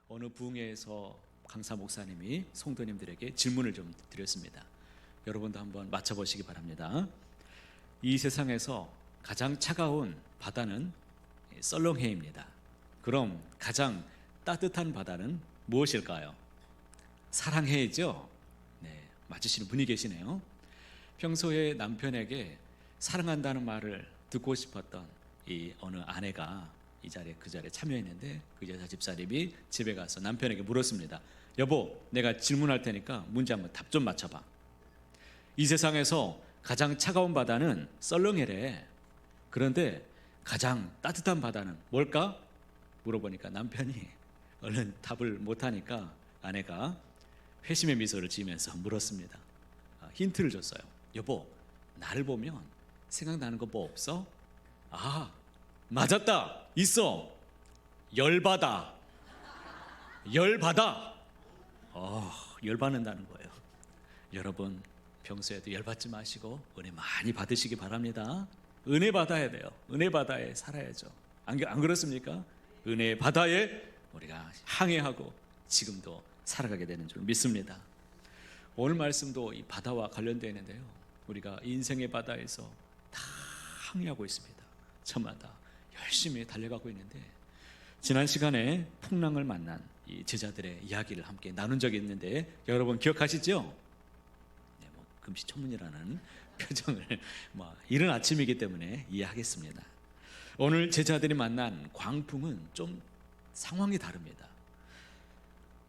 어느 부흥회에서 강사 목사님이 성도님들에게 질문을 좀 드렸습니다. 여러분도 한번 맞춰보시기 바랍니다. 이 세상에서 가장 차가운 바다는 썰렁해입니다. 그럼 가장 따뜻한 바다는 무엇일까요? 사랑해이죠? 네, 맞으시는 분이 계시네요. 평소에 남편에게 사랑한다는 말을 듣고 싶었던 이 어느 아내가 그 자리에 참여했는데 그 여자 집사님이 집에 가서 남편에게 물었습니다. 여보, 내가 질문할 테니까 문제 한번 답 좀 맞춰봐. 이 세상에서 가장 차가운 바다는 썰렁해래. 그런데 가장 따뜻한 바다는 뭘까? 물어보니까 남편이 얼른 답을 못하니까 아내가 회심의 미소를 지으면서 물었습니다. 힌트를 줬어요. 여보, 나를 보면 생각나는 거 뭐 없어? 아, 맞았다. 있어. 열받아. 열받아. 열받는다는 거예요. 여러분, 평소에도 열받지 마시고 은혜 많이 받으시기 바랍니다. 은혜 받아야 돼요. 은혜 바다에 살아야죠. 안 그렇습니까? 은혜의 바다에 우리가 항해하고 지금도 살아가게 되는 줄 믿습니다. 오늘 말씀도 이 바다와 관련되어 있는데요. 우리가 인생의 바다에서 다 항해하고 있습니다. 저마다 열심히 달려가고 있는데, 지난 시간에 풍랑을 만난 이 제자들의 이야기를 함께 나눈 적이 있는데 여러분 기억하시죠? 네, 금시초문이라는 표정을 이른 아침이기 때문에 이해하겠습니다. 오늘 제자들이 만난 광풍은 좀 상황이 다릅니다.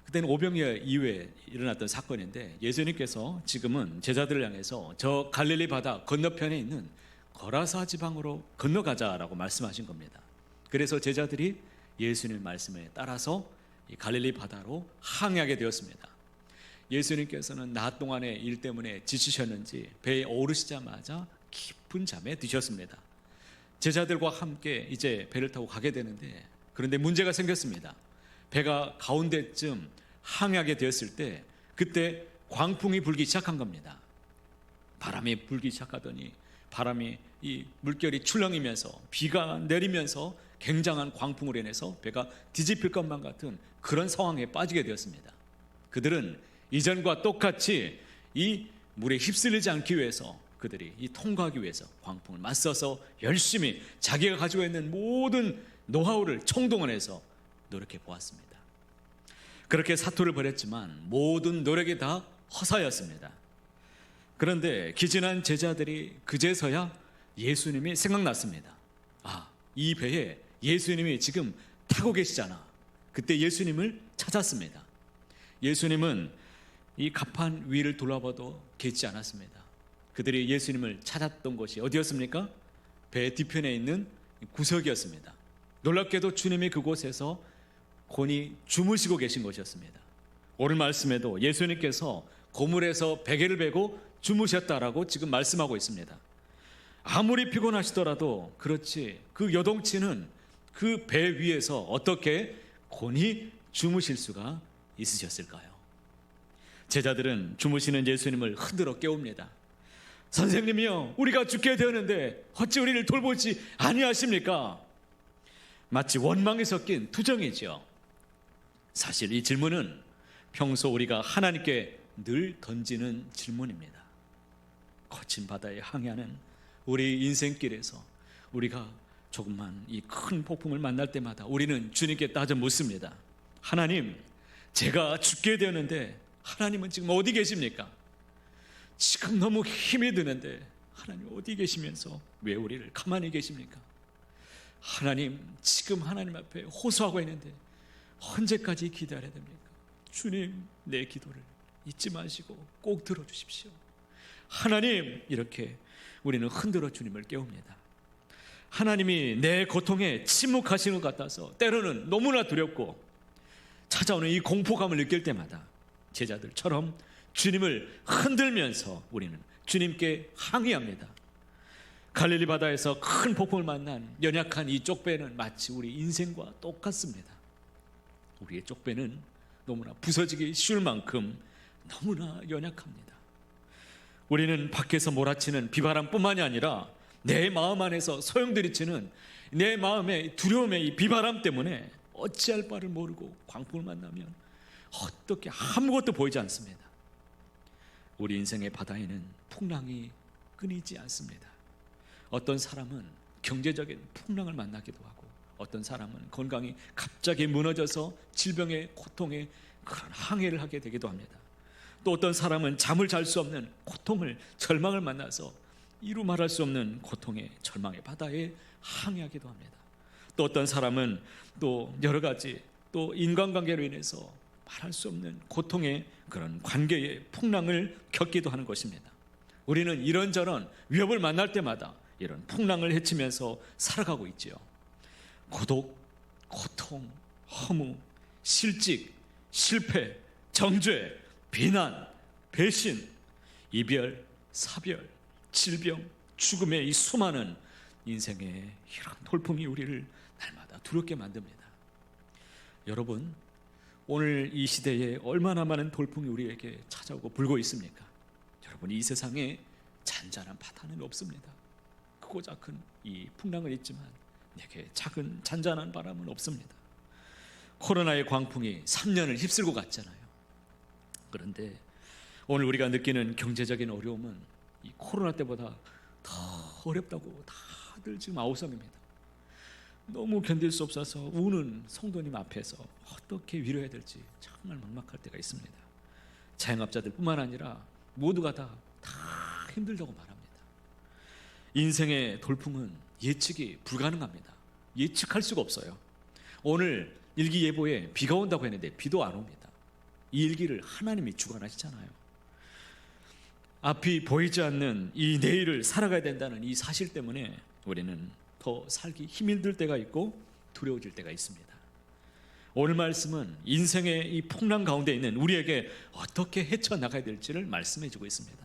그때는 오병이어 이후에 일어났던 사건인데 예수님께서 지금은 제자들을 향해서 저 갈릴리 바다 건너편에 있는 거라사 지방으로 건너가자라고 말씀하신 겁니다. 그래서 제자들이 예수님 말씀에 따라서 이 갈릴리 바다로 항해하게 되었습니다. 예수님께서는 낮 동안의 일 때문에 지치셨는지 배에 오르시자마자 깊은 잠에 드셨습니다. 제자들과 함께 이제 배를 타고 가게 되는데, 그런데 문제가 생겼습니다. 배가 가운데쯤 항해하게 되었을 때 그때 광풍이 불기 시작한 겁니다. 바람이 불기 시작하더니 바람이 이 물결이 출렁이면서 비가 내리면서 굉장한 광풍으로 인해서 배가 뒤집힐 것만 같은 그런 상황에 빠지게 되었습니다. 그들은 이전과 똑같이 이 물에 휩쓸리지 않기 위해서 그들이 이 통과하기 위해서 광풍을 맞서서 열심히 자기가 가지고 있는 모든 노하우를 총동원해서 노력해 보았습니다. 그렇게 사투를 벌였지만 모든 노력이 다 허사였습니다. 그런데 기진한 제자들이 그제서야 예수님이 생각났습니다. 이 배에 예수님이 지금 타고 계시잖아. 그때 예수님을 찾았습니다. 예수님은 이 갑판 위를 돌아봐도 계시지 않았습니다. 그들이 예수님을 찾았던 곳이 어디였습니까? 배 뒤편에 있는 구석이었습니다. 놀랍게도 주님이 그곳에서 곤히 주무시고 계신 것이었습니다. 오늘 말씀에도 예수님께서 고물에서 베개를 베고 주무셨다라고 지금 말씀하고 있습니다. 아무리 피곤하시더라도 그렇지 그 여동치는 그 배 위에서 어떻게 곤히 주무실 수가 있으셨을까요? 제자들은 주무시는 예수님을 흔들어 깨웁니다. 선생님이요, 우리가 죽게 되었는데 어찌 우리를 돌보지 아니하십니까? 마치 원망이 섞인 투정이죠. 사실 이 질문은 평소 우리가 하나님께 늘 던지는 질문입니다. 거친 바다에 항해하는 우리 인생길에서 우리가 조금만 이 큰 폭풍을 만날 때마다 우리는 주님께 따져 묻습니다. 하나님, 제가 죽게 되었는데 하나님은 지금 어디 계십니까? 지금 너무 힘이 드는데 하나님 어디 계시면서 왜 우리를 가만히 계십니까? 하나님, 지금 하나님 앞에 호소하고 있는데 언제까지 기다려야 됩니까? 주님, 내 기도를 잊지 마시고 꼭 들어주십시오. 하나님, 이렇게 우리는 흔들어 주님을 깨웁니다. 하나님이 내 고통에 침묵하시는 것 같아서 때로는 너무나 두렵고 찾아오는 이 공포감을 느낄 때마다 제자들처럼 주님을 흔들면서 우리는 주님께 항의합니다. 갈릴리 바다에서 큰 폭풍을 만난 연약한 이 쪽배는 마치 우리 인생과 똑같습니다. 우리의 쪽배는 너무나 부서지기 쉬울 만큼 너무나 연약합니다. 우리는 밖에서 몰아치는 비바람뿐만이 아니라 내 마음 안에서 소용돌이치는 내 마음의 두려움의 이 비바람 때문에 어찌할 바를 모르고 광풍을 만나면 어떻게 아무것도 보이지 않습니다. 우리 인생의 바다에는 풍랑이 끊이지 않습니다. 어떤 사람은 경제적인 풍랑을 만나기도 하고, 어떤 사람은 건강이 갑자기 무너져서 질병의 고통에 그런 항해를 하게 되기도 합니다. 또 어떤 사람은 잠을 잘 수 없는 고통을, 절망을 만나서 이루 말할 수 없는 고통의 절망의 바다에 항해하기도 합니다. 또 어떤 사람은 또 여러 가지 또 인간관계로 인해서 말할 수 없는 고통의 그런 관계의 풍랑을 겪기도 하는 것입니다. 우리는 이런저런 위협을 만날 때마다 이런 풍랑을 헤치면서 살아가고 있지요. 고독, 고통, 허무, 실직, 실패, 정죄, 비난, 배신, 이별, 사별, 질병, 죽음의 이 수많은 인생의 이런 돌풍이 우리를 날마다 두렵게 만듭니다. 여러분, 오늘 이 시대에 얼마나 많은 돌풍이 우리에게 찾아오고 불고 있습니까? 여러분, 이 세상에 잔잔한 바다는 없습니다. 크고 작은 이 풍랑은 있지만 내게 작은 잔잔한 바람은 없습니다. 코로나의 광풍이 3년을 휩쓸고 갔잖아요. 그런데 오늘 우리가 느끼는 경제적인 어려움은 이 코로나 때보다 더 어렵다고 다들 지금 아우성입니다. 너무 견딜 수 없어서 우는 성도님 앞에서 어떻게 위로해야 될지 정말 막막할 때가 있습니다. 자영업자들 뿐만 아니라 모두가 다 힘들다고 말합니다. 인생의 돌풍은 예측이 불가능합니다. 예측할 수가 없어요. 오늘 일기예보에 비가 온다고 했는데 비도 안 옵니다. 이 일기를 하나님이 주관하시잖아요. 앞이 보이지 않는 이 내일을 살아가야 된다는 이 사실 때문에 우리는 더 살기 힘들 때가 있고 두려워질 때가 있습니다. 오늘 말씀은 인생의 이 풍랑 가운데 있는 우리에게 어떻게 헤쳐나가야 될지를 말씀해 주고 있습니다.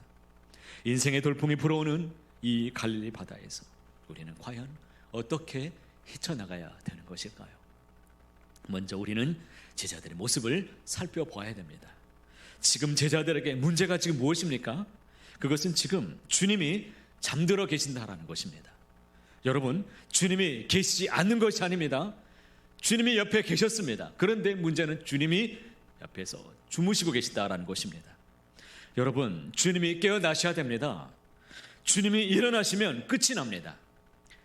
인생의 돌풍이 불어오는 이 갈릴리 바다에서 우리는 과연 어떻게 헤쳐나가야 되는 것일까요? 먼저 우리는 제자들의 모습을 살펴보아야 됩니다. 지금 제자들에게 문제가 지금 무엇입니까? 그것은 지금 주님이 잠들어 계신다라는 것입니다. 여러분, 주님이 계시지 않는 것이 아닙니다. 주님이 옆에 계셨습니다. 그런데 문제는 주님이 옆에서 주무시고 계시다라는 것입니다. 여러분, 주님이 깨어나셔야 됩니다. 주님이 일어나시면 끝이 납니다.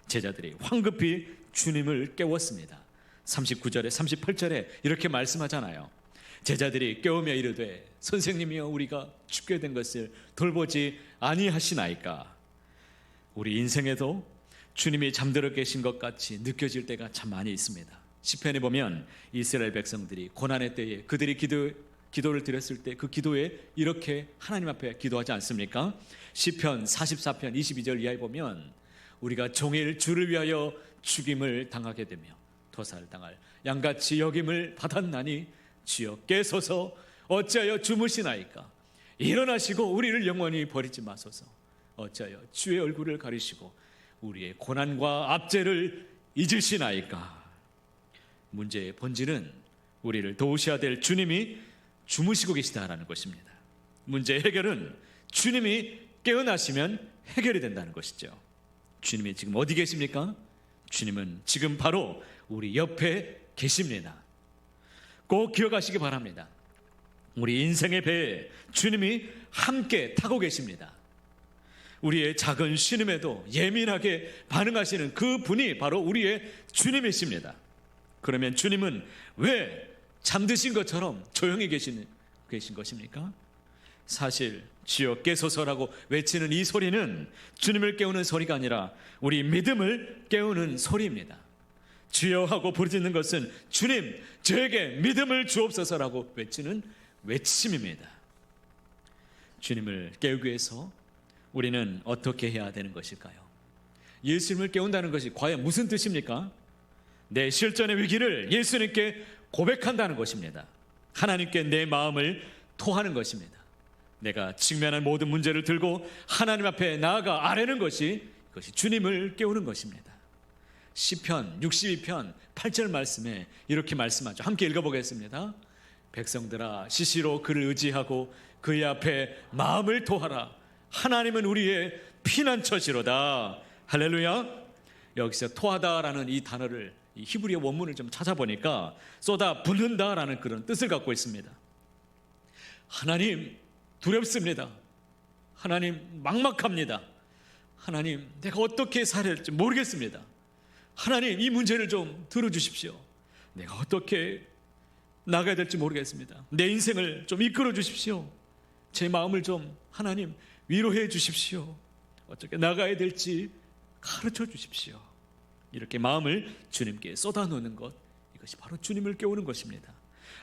제자들이 황급히 주님을 깨웠습니다. 39절에 38절에 이렇게 말씀하잖아요. 제자들이 깨우며 이르되 선생님이여 우리가 죽게 된 것을 돌보지 아니하시나이까. 우리 인생에도 주님이 잠들어 계신 것 같이 느껴질 때가 참 많이 있습니다. 시편에 보면 이스라엘 백성들이 고난의 때에 그들이 기도를 드렸을 때 그 기도에 이렇게 하나님 앞에 기도하지 않습니까? 시편 44편 22절 이하에 보면 우리가 종일 주를 위하여 죽임을 당하게 되며 도살당할 양같이 여김을 받았나니 주여 깨소서 어찌하여 주무시나이까. 일어나시고 우리를 영원히 버리지 마소서. 어찌하여 주의 얼굴을 가리시고 우리의 고난과 압제를 잊으시나이까. 문제의 본질은 우리를 도우셔야 될 주님이 주무시고 계시다라는 것입니다. 문제의 해결은 주님이 깨어나시면 해결이 된다는 것이죠. 주님이 지금 어디 계십니까? 주님은 지금 바로 우리 옆에 계십니다. 꼭 기억하시기 바랍니다. 우리 인생의 배에 주님이 함께 타고 계십니다. 우리의 작은 신음에도 예민하게 반응하시는 그 분이 바로 우리의 주님이십니다. 그러면 주님은 왜 잠드신 것처럼 조용히 계신 것입니까? 사실 주여 깨소서라고 외치는 이 소리는 주님을 깨우는 소리가 아니라 우리 믿음을 깨우는 소리입니다. 주여 하고 부르짖는 것은 주님 저에게 믿음을 주옵소서라고 외치는 외침입니다. 주님을 깨우기 위해서 우리는 어떻게 해야 되는 것일까요? 예수님을 깨운다는 것이 과연 무슨 뜻입니까? 내 실존의 위기를 예수님께 고백한다는 것입니다. 하나님께 내 마음을 토하는 것입니다. 내가 직면한 모든 문제를 들고 하나님 앞에 나아가 아뢰는 것이 그것이 주님을 깨우는 것입니다. 시편 62편 8절 말씀에 이렇게 말씀하죠. 함께 읽어보겠습니다. 백성들아 시시로 그를 의지하고 그의 앞에 마음을 토하라. 하나님은 우리의 피난처시로다. 할렐루야. 여기서 토하다라는 이 단어를 이 히브리어 원문을 좀 찾아보니까 쏟아 붓는다라는 그런 뜻을 갖고 있습니다. 하나님, 두렵습니다. 하나님, 막막합니다. 하나님, 내가 어떻게 살아야 할지 모르겠습니다. 하나님, 이 문제를 좀 들어주십시오. 내가 어떻게 나가야 될지 모르겠습니다. 내 인생을 좀 이끌어 주십시오. 제 마음을 좀 하나님 위로해 주십시오. 어떻게 나가야 될지 가르쳐 주십시오. 이렇게 마음을 주님께 쏟아놓는 것, 이것이 바로 주님을 깨우는 것입니다.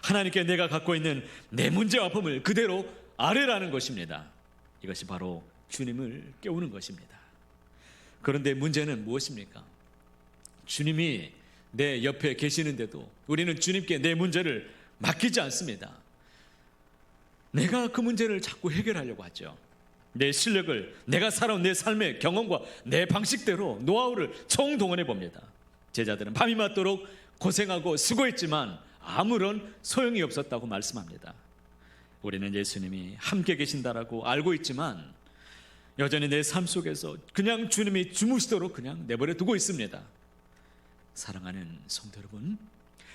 하나님께 내가 갖고 있는 내 문제와 아픔을 그대로 아뢰라는 것입니다. 이것이 바로 주님을 깨우는 것입니다. 그런데 문제는 무엇입니까? 주님이 내 옆에 계시는데도 우리는 주님께 내 문제를 맡기지 않습니다. 내가 그 문제를 자꾸 해결하려고 하죠. 내 실력을, 내가 살아온 내 삶의 경험과 내 방식대로 노하우를 총동원해 봅니다. 제자들은 밤이 맞도록 고생하고 수고했지만 아무런 소용이 없었다고 말씀합니다. 우리는 예수님이 함께 계신다라고 알고 있지만 여전히 내 삶 속에서 그냥 주님이 주무시도록 그냥 내버려 두고 있습니다. 사랑하는 성도 여러분,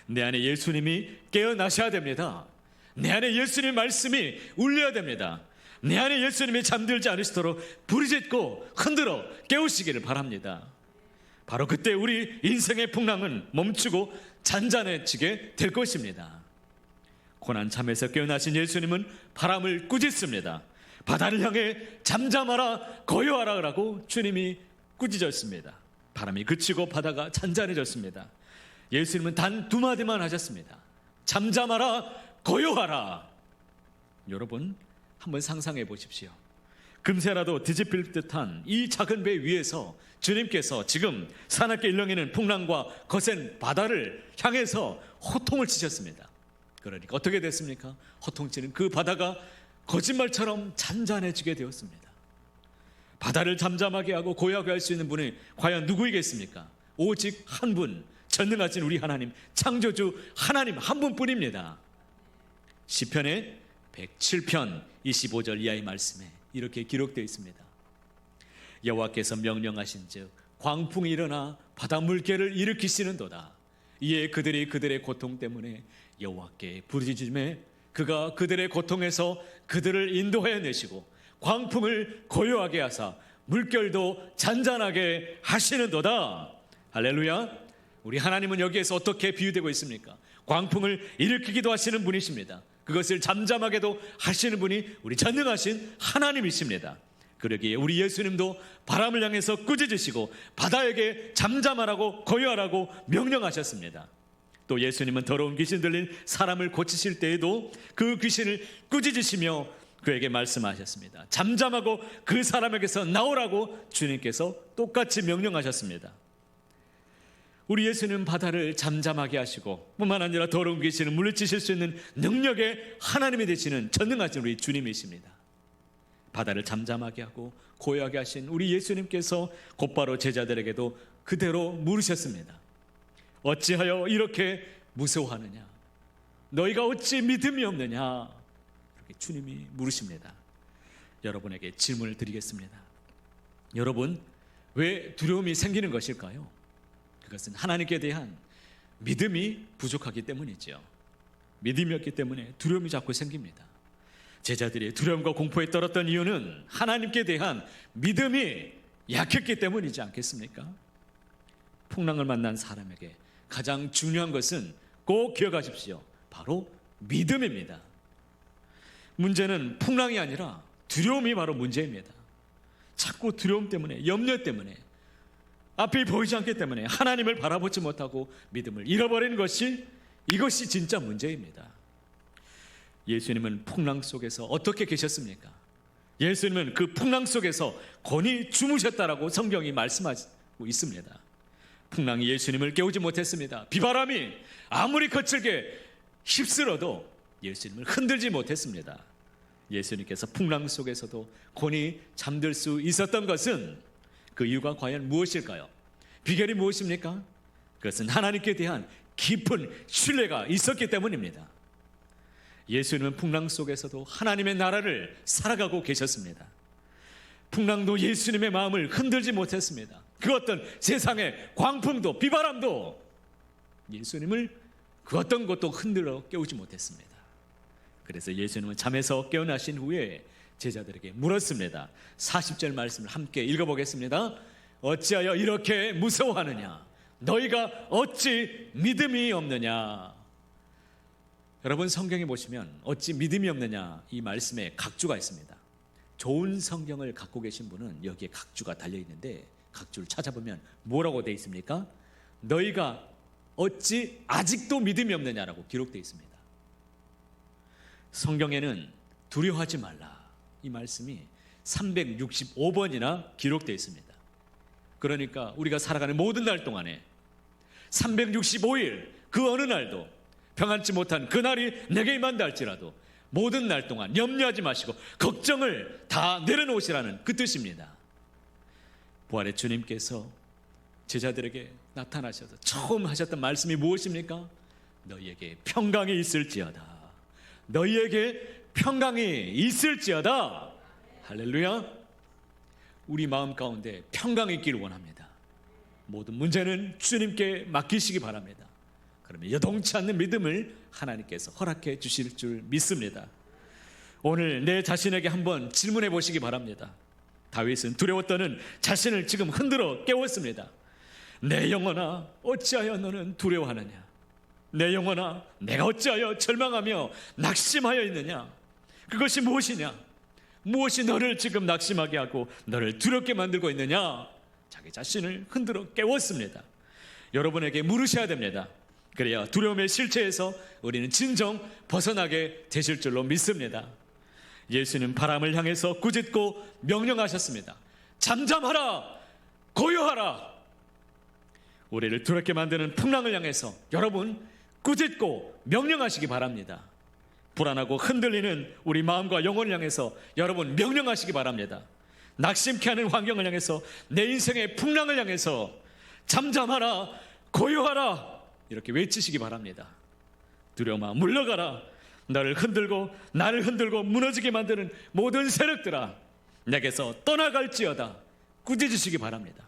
내 안에 예수님이 깨어나셔야 됩니다. 내 안에 예수님의 말씀이 울려야 됩니다. 내 안에 예수님이 잠들지 않으시도록 부르짖고 흔들어 깨우시기를 바랍니다. 바로 그때 우리 인생의 풍랑은 멈추고 잔잔해지게 될 것입니다. 고난 잠에서 깨어나신 예수님은 바람을 꾸짖습니다. 바다를 향해 잠잠하라, 고요하라 라고 주님이 꾸짖었습니다. 바람이 그치고 바다가 잔잔해졌습니다. 예수님은 단 두 마디만 하셨습니다. 잠잠하라, 고요하라. 여러분, 한번 상상해 보십시오. 금세라도 뒤집힐 듯한 이 작은 배 위에서 주님께서 지금 사납게 일렁이는 풍랑과 거센 바다를 향해서 호통을 치셨습니다. 그러니까 어떻게 됐습니까? 호통치는 그 바다가 거짓말처럼 잔잔해지게 되었습니다. 바다를 잠잠하게 하고 고요하게 할 수 있는 분이 과연 누구이겠습니까? 오직 한 분, 전능하신 우리 하나님, 창조주 하나님 한 분뿐입니다. 시편의 107편 25절 이하의 말씀에 이렇게 기록되어 있습니다. 여호와께서 명령하신즉 광풍이 일어나 바다 물결을 일으키시는도다. 이에 그들이 그들의 고통 때문에 여호와께 부르짖음에 그가 그들의 고통에서 그들을 인도하여 내시고 광풍을 고요하게 하사 물결도 잔잔하게 하시는도다. 할렐루야. 우리 하나님은 여기에서 어떻게 비유되고 있습니까? 광풍을 일으키기도 하시는 분이십니다. 그것을 잠잠하게도 하시는 분이 우리 전능하신 하나님이십니다. 그러기에 우리 예수님도 바람을 향해서 꾸짖으시고 바다에게 잠잠하라고 고요하라고 명령하셨습니다. 또 예수님은 더러운 귀신 들린 사람을 고치실 때에도 그 귀신을 꾸짖으시며 그에게 말씀하셨습니다. 잠잠하고 그 사람에게서 나오라고 주님께서 똑같이 명령하셨습니다. 우리 예수는 바다를 잠잠하게 하시고 뿐만 아니라 더러운 귀신을 물리치실 수 있는 능력의 하나님이 되시는 전능하신 우리 주님이십니다. 바다를 잠잠하게 하고 고요하게 하신 우리 예수님께서 곧바로 제자들에게도 그대로 물으셨습니다. 어찌하여 이렇게 무서워하느냐? 너희가 어찌 믿음이 없느냐? 이렇게 주님이 물으십니다. 여러분에게 질문을 드리겠습니다. 여러분, 왜 두려움이 생기는 것일까요? 그것은 하나님께 대한 믿음이 부족하기 때문이죠. 믿음이 없기 때문에 두려움이 자꾸 생깁니다. 제자들이 두려움과 공포에 떨었던 이유는 하나님께 대한 믿음이 약했기 때문이지 않겠습니까? 풍랑을 만난 사람에게 가장 중요한 것은 꼭 기억하십시오. 바로 믿음입니다. 문제는 풍랑이 아니라 두려움이 바로 문제입니다. 자꾸 두려움 때문에, 염려 때문에, 앞이 보이지 않기 때문에 하나님을 바라보지 못하고 믿음을 잃어버리는 것이, 이것이 진짜 문제입니다. 예수님은 풍랑 속에서 어떻게 계셨습니까? 예수님은 그 풍랑 속에서 곤히 주무셨다라고 성경이 말씀하고 있습니다. 풍랑이 예수님을 깨우지 못했습니다. 비바람이 아무리 거칠게 휩쓸어도 예수님을 흔들지 못했습니다. 예수님께서 풍랑 속에서도 곤히 잠들 수 있었던 것은 그 이유가 과연 무엇일까요? 비결이 무엇입니까? 그것은 하나님께 대한 깊은 신뢰가 있었기 때문입니다. 예수님은 풍랑 속에서도 하나님의 나라를 살아가고 계셨습니다. 풍랑도 예수님의 마음을 흔들지 못했습니다. 그 어떤 세상의 광풍도 비바람도 예수님을 그 어떤 것도 흔들어 깨우지 못했습니다. 그래서 예수님은 잠에서 깨어나신 후에 제자들에게 물었습니다. 40절 말씀을 함께 읽어보겠습니다. 어찌하여 이렇게 무서워하느냐? 너희가 어찌 믿음이 없느냐? 여러분, 성경에 보시면 어찌 믿음이 없느냐 이 말씀에 각주가 있습니다. 좋은 성경을 갖고 계신 분은 여기에 각주가 달려있는데 각주를 찾아보면 뭐라고 되어 있습니까? 너희가 어찌 아직도 믿음이 없느냐라고 기록되어 있습니다. 성경에는 두려워하지 말라 이 말씀이 365번이나 기록되어 있습니다. 그러니까 우리가 살아가는 모든 날 동안에 365일 그 어느 날도 평안치 못한 그날이 내게 임한다 할지라도 모든 날 동안 염려하지 마시고 걱정을 다 내려놓으시라는 그 뜻입니다. 부활의 주님께서 제자들에게 나타나셔서 처음 하셨던 말씀이 무엇입니까? 너희에게 평강이 있을지어다. 너희에게 평강이 있을지어다. 할렐루야. 우리 마음 가운데 평강이 있기를 원합니다. 모든 문제는 주님께 맡기시기 바랍니다. 그러면 여동치 않는 믿음을 하나님께서 허락해 주실 줄 믿습니다. 오늘 내 자신에게 한번 질문해 보시기 바랍니다. 다윗은 두려웠다는 자신을 지금 흔들어 깨웠습니다. 내 영혼아 어찌하여 너는 두려워하느냐? 내 영혼아 내가 어찌하여 절망하며 낙심하여 있느냐? 그것이 무엇이냐? 무엇이 너를 지금 낙심하게 하고 너를 두렵게 만들고 있느냐? 자기 자신을 흔들어 깨웠습니다. 여러분에게 물으셔야 됩니다. 그래야 두려움의 실체에서 우리는 진정 벗어나게 되실 줄로 믿습니다. 예수는 바람을 향해서 꾸짖고 명령하셨습니다. 잠잠하라, 고요하라. 우리를 두렵게 만드는 풍랑을 향해서 여러분 꾸짖고 명령하시기 바랍니다. 불안하고 흔들리는 우리 마음과 영혼을 향해서 여러분 명령하시기 바랍니다. 낙심케 하는 환경을 향해서 내 인생의 풍랑을 향해서 잠잠하라, 고요하라 이렇게 외치시기 바랍니다. 두려움아 물러가라. 나를 흔들고 무너지게 만드는 모든 세력들아 내게서 떠나갈지어다 꾸짖으시기 바랍니다.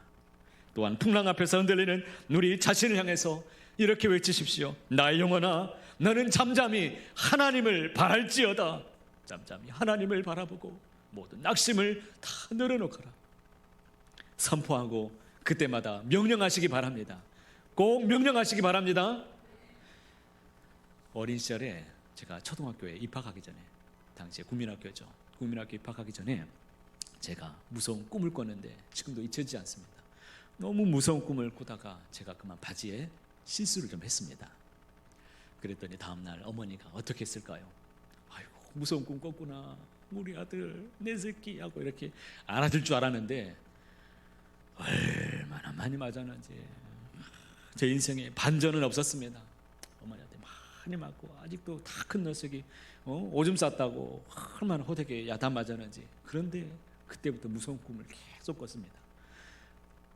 또한 풍랑 앞에서 흔들리는 우리 자신을 향해서 이렇게 외치십시오. 나의 영혼아 너는 잠잠히 하나님을 바랄지어다. 잠잠히 하나님을 바라보고 모든 낙심을 다 내려놓거라. 선포하고 그때마다 명령하시기 바랍니다. 꼭 명령하시기 바랍니다. 어린 시절에 제가 초등학교에 입학하기 전에 당시에 국민학교죠. 국민학교 입학하기 전에 제가 무서운 꿈을 꿨는데 지금도 잊혀지지 않습니다. 너무 무서운 꿈을 꾸다가 제가 그만 바지에 실수를 좀 했습니다. 그랬더니 다음날 어머니가 어떻게 했을까요? 아이고 무서운 꿈 꿨구나. 우리 아들 내 새끼 하고 이렇게 알아들 줄 알았는데 얼마나 많이 맞았는지 제 인생에 반전은 없었습니다. 어머니한테 많이 맞고 아직도 다 큰 녀석이 오줌 쌌다고 얼마나 호되게 야단 맞았는지. 그런데 그때부터 무서운 꿈을 계속 꿨습니다.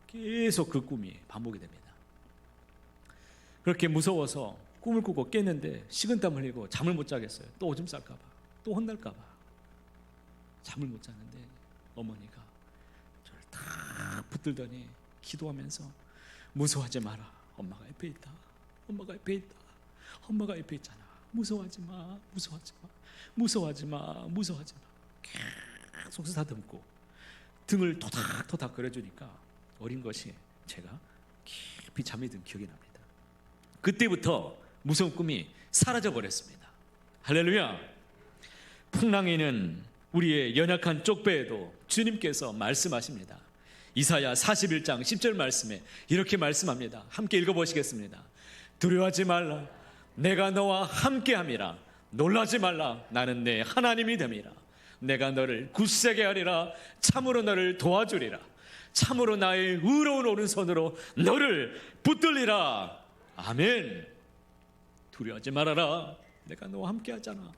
계속 그 꿈이 반복이 됩니다. 그렇게 무서워서 꿈을 꾸고 깼는데 식은땀 흘리고 잠을 못 자겠어요. 또 오줌 쌀까 봐, 또 혼날까 봐 잠을 못 자는데 어머니가 저를 탁 붙들더니 기도하면서 무서워하지 마라. 엄마가 옆에 있다. 엄마가 옆에 있다. 엄마가 옆에 있잖아. 무서워하지 마. 무서워하지 마. 무서워하지 마. 무서워하지 마. 계속 쓰다듬고 등을 토닥토닥 거려주니까 어린 것이 제가 깊이 잠이 든 기억이 납니다. 그때부터 무서운 꿈이 사라져 버렸습니다. 할렐루야. 풍랑에는 우리의 연약한 쪽배에도 주님께서 말씀하십니다. 이사야 41장 10절 말씀에 이렇게 말씀합니다. 함께 읽어보시겠습니다. 두려워하지 말라. 내가 너와 함께함이라. 놀라지 말라. 나는 내 하나님이 됨이라. 내가 너를 굳세게 하리라. 참으로 너를 도와주리라. 참으로 나의 의로운 오른손으로 너를 붙들리라. 아멘. 두려워하지 말아라. 내가 너와 함께하잖아.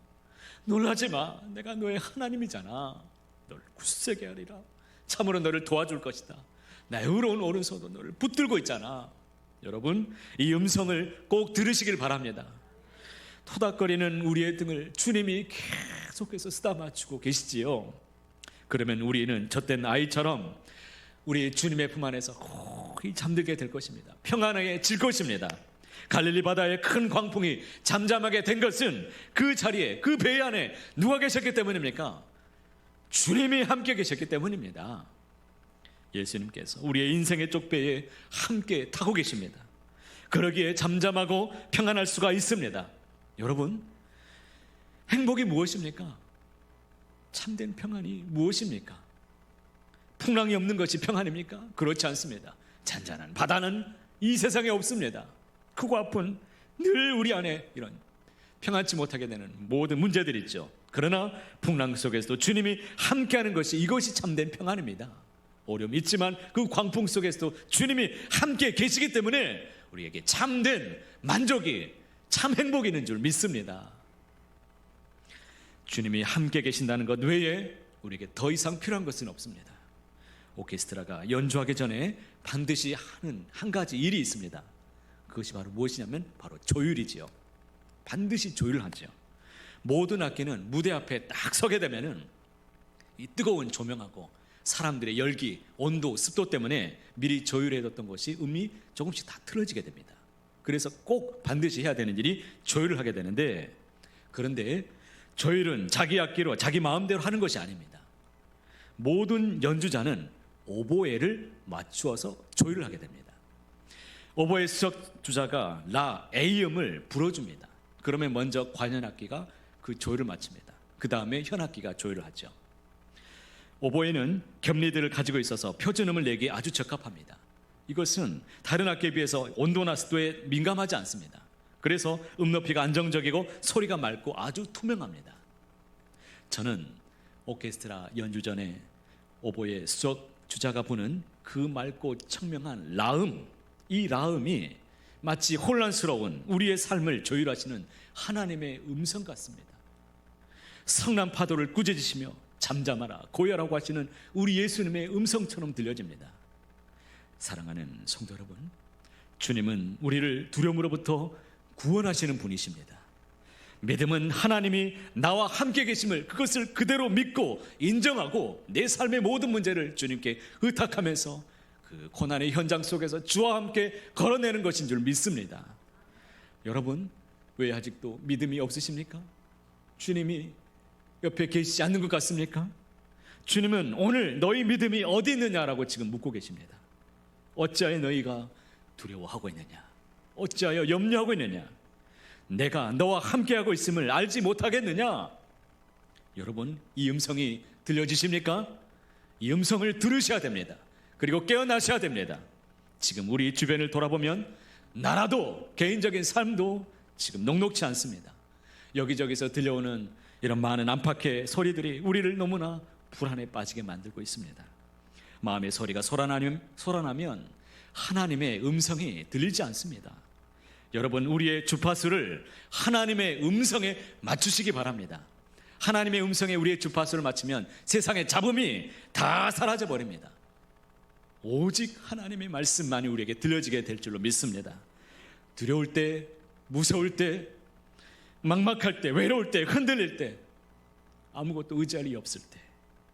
놀라지 마. 내가 너의 하나님이잖아. 너를 굳세게 하리라. 참으로 너를 도와줄 것이다. 나의 의로운 오른손으로 너를 붙들고 있잖아. 여러분 이 음성을 꼭 들으시길 바랍니다. 토닥거리는 우리의 등을 주님이 계속해서 쓰다맞추고 계시지요. 그러면 우리는 젖된 아이처럼 우리 주님의 품 안에서 거의 잠들게 될 것입니다. 평안하게 질 것입니다. 갈릴리 바다에 큰 광풍이 잠잠하게 된 것은 그 자리에, 그 배 안에 누가 계셨기 때문입니까? 주님이 함께 계셨기 때문입니다. 예수님께서 우리의 인생의 쪽배에 함께 타고 계십니다. 그러기에 잠잠하고 평안할 수가 있습니다. 여러분, 행복이 무엇입니까? 참된 평안이 무엇입니까? 풍랑이 없는 것이 평안입니까? 그렇지 않습니다. 잔잔한 바다는 이 세상에 없습니다. 크고 아픈 늘 우리 안에 이런 평안치 못하게 되는 모든 문제들이 있죠. 그러나 풍랑 속에서도 주님이 함께하는 것이, 이것이 참된 평안입니다. 어려움이 있지만 그 광풍 속에서도 주님이 함께 계시기 때문에 우리에게 참된 만족이, 참 행복이 있는 줄 믿습니다. 주님이 함께 계신다는 것 외에 우리에게 더 이상 필요한 것은 없습니다. 오케스트라가 연주하기 전에 반드시 하는 한 가지 일이 있습니다. 그것이 바로 무엇이냐면 바로 조율이지요. 반드시 조율하죠. 모든 악기는 무대 앞에 딱 서게 되면은 이 뜨거운 조명하고 사람들의 열기, 온도, 습도 때문에 미리 조율해뒀던 것이 음이 조금씩 다 틀어지게 됩니다. 그래서 꼭 반드시 해야 되는 일이 조율을 하게 되는데, 그런데 조율은 자기 악기로 자기 마음대로 하는 것이 아닙니다. 모든 연주자는 오보에를 맞추어서 조율을 하게 됩니다. 오보에 수석 주자가 라 A음을 불어줍니다. 그러면 먼저 관현악기가 그 조율을 마칩니다. 그 다음에 현악기가 조율을 하죠. 오보에는 겹리들을 가지고 있어서 표준음을 내기에 아주 적합합니다. 이것은 다른 악기에 비해서 온도나 습도에 민감하지 않습니다. 그래서 높이가 안정적이고 소리가 맑고 아주 투명합니다. 저는 오케스트라 연주 전에 오보에 수석 주자가 부는 그 맑고 청명한 라음, 이 라음이 마치 혼란스러운 우리의 삶을 조율하시는 하나님의 음성 같습니다. 성난 파도를 꾸짖으시며 잠잠하라 고요라고 하시는 우리 예수님의 음성처럼 들려집니다. 사랑하는 성도 여러분, 주님은 우리를 두려움으로부터 구원하시는 분이십니다. 믿음은 하나님이 나와 함께 계심을, 그것을 그대로 믿고 인정하고 내 삶의 모든 문제를 주님께 의탁하면서 그 고난의 현장 속에서 주와 함께 걸어내는 것인 줄 믿습니다. 여러분, 왜 아직도 믿음이 없으십니까? 주님이 옆에 계시지 않는 것 같습니까? 주님은 오늘 너희 믿음이 어디 있느냐라고 지금 묻고 계십니다. 어찌하여 너희가 두려워하고 있느냐? 어찌하여 염려하고 있느냐? 내가 너와 함께하고 있음을 알지 못하겠느냐? 여러분, 이 음성이 들려지십니까? 이 음성을 들으셔야 됩니다. 그리고 깨어나셔야 됩니다. 지금 우리 주변을 돌아보면 나라도 개인적인 삶도 지금 녹록치 않습니다. 여기저기서 들려오는 이런 많은 안팎의 소리들이 우리를 너무나 불안에 빠지게 만들고 있습니다. 마음의 소리가 솟아나면 하나님의 음성이 들리지 않습니다. 여러분, 우리의 주파수를 하나님의 음성에 맞추시기 바랍니다. 하나님의 음성에 우리의 주파수를 맞추면 세상의 잡음이 다 사라져 버립니다. 오직 하나님의 말씀만이 우리에게 들려지게 될 줄로 믿습니다. 두려울 때, 무서울 때, 막막할 때, 외로울 때, 흔들릴 때, 아무것도 의지할 리 없을 때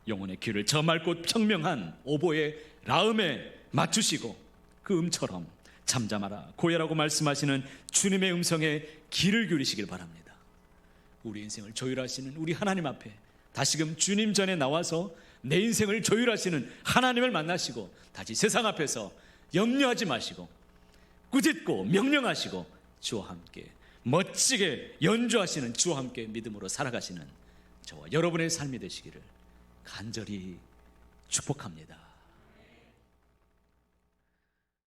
영혼의 귀를 저 맑고 청명한 오보의 라음에 맞추시고 그 음처럼 잠잠하라 고요라고 말씀하시는 주님의 음성에 귀를 기울이시길 바랍니다. 우리 인생을 조율하시는 우리 하나님 앞에 다시금 주님 전에 나와서 내 인생을 조율하시는 하나님을 만나시고 다시 세상 앞에서 염려하지 마시고 꾸짖고 명령하시고 주와 함께 멋지게 연주하시는 주와 함께 믿음으로 살아가시는 저와 여러분의 삶이 되시기를 간절히 축복합니다.